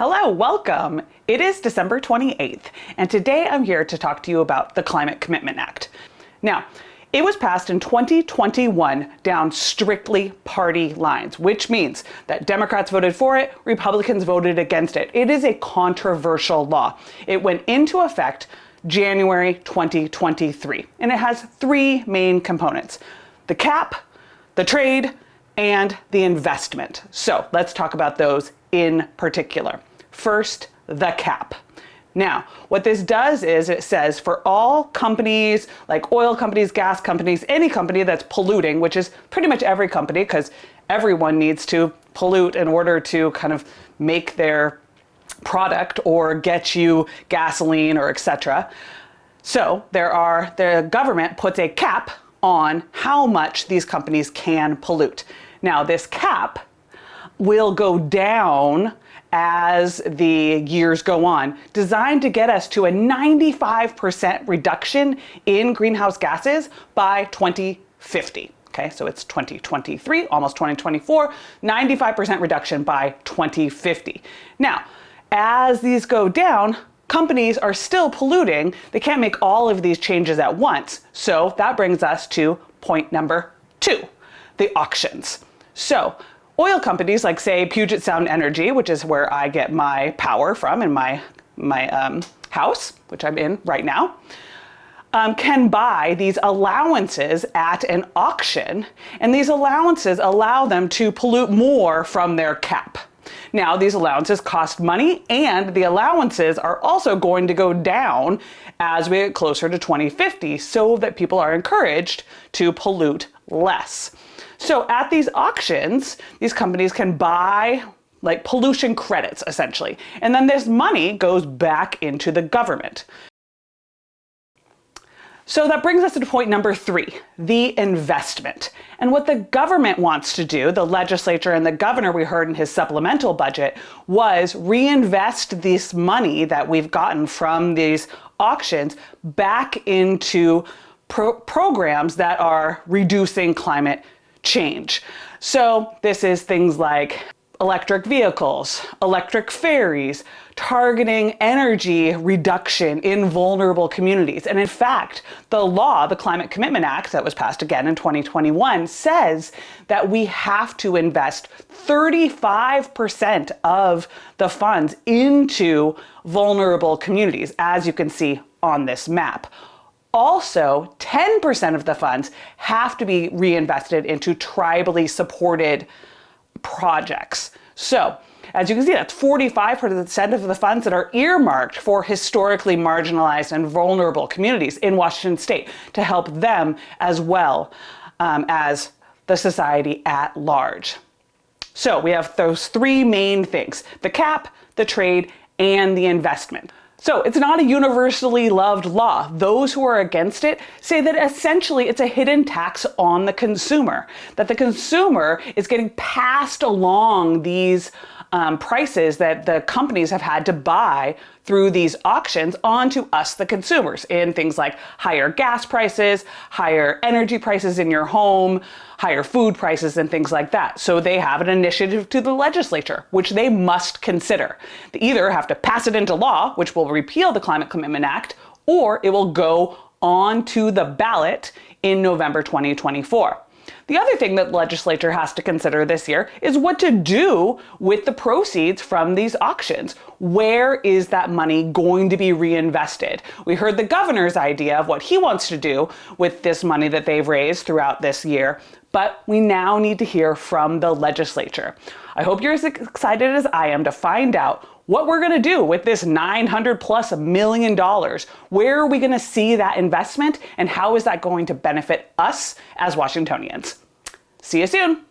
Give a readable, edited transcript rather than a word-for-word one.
Hello, welcome. It is December 28th, and today I'm here to talk to you about the Climate Commitment Act. Now, it was passed in 2021 down strictly party lines, which means that Democrats voted for it, Republicans voted against it. It is a controversial law. It went into effect January 2023, and it has three main components: the cap, the trade, and the investment. So let's talk about those in particular. First, the cap. Now, what this does is it says for all companies, like oil companies, gas companies, any company that's polluting, which is pretty much every company, because everyone needs to pollute in order to kind of make their product or get you gasoline or etc. So the government puts a cap on how much these companies can pollute. Now, this cap will go down as the years go on, designed to get us to a 95% reduction in greenhouse gases by 2050. Okay, so it's 2023, almost 2024, 95% reduction by 2050. Now, as these go down, companies are still polluting. They can't make all of these changes at once. So that brings us to point number 2, the auctions. So oil companies like, say, Puget Sound Energy, which is where I get my power from in my house, which I'm in right now, can buy these allowances at an auction, and these allowances allow them to pollute more from their cap. Now, these allowances cost money, and the allowances are also going to go down as we get closer to 2050, so that people are encouraged to pollute less. So at these auctions, these companies can buy like pollution credits, essentially, and then this money goes back into the government. So that brings us to point number 3, the investment. And what the government wants to do, the legislature and the governor we heard in his supplemental budget, was reinvest this money that we've gotten from these auctions back into programs that are reducing climate change. So this is things like electric vehicles, electric ferries, targeting energy reduction in vulnerable communities. And in fact, the law, the Climate Commitment Act that was passed again in 2021, says that we have to invest 35% of the funds into vulnerable communities, as you can see on this map. Also, 10% of the funds have to be reinvested into tribally supported projects. So, as you can see, that's 45% of the funds that are earmarked for historically marginalized and vulnerable communities in Washington state to help them as well as the society at large. So we have those three main things: the cap, the trade, and the investment. So it's not a universally loved law. Those who are against it say that essentially it's a hidden tax on the consumer, that the consumer is getting passed along these prices that the companies have had to buy through these auctions onto us, the consumers, in things like higher gas prices, higher energy prices in your home, higher food prices, and things like that. So they have an initiative to the legislature, which they must consider. They either have to pass it into law, which will repeal the Climate Commitment Act, or it will go on to the ballot in November 2024. The other thing that the legislature has to consider this year is what to do with the proceeds from these auctions. Where is that money going to be reinvested? We heard the governor's idea of what he wants to do with this money that they've raised throughout this year, but we now need to hear from the legislature. I hope you're as excited as I am to find out what we're going to do with this $900+ million. Where are we going to see that investment, and how is that going to benefit us as Washingtonians? See you soon.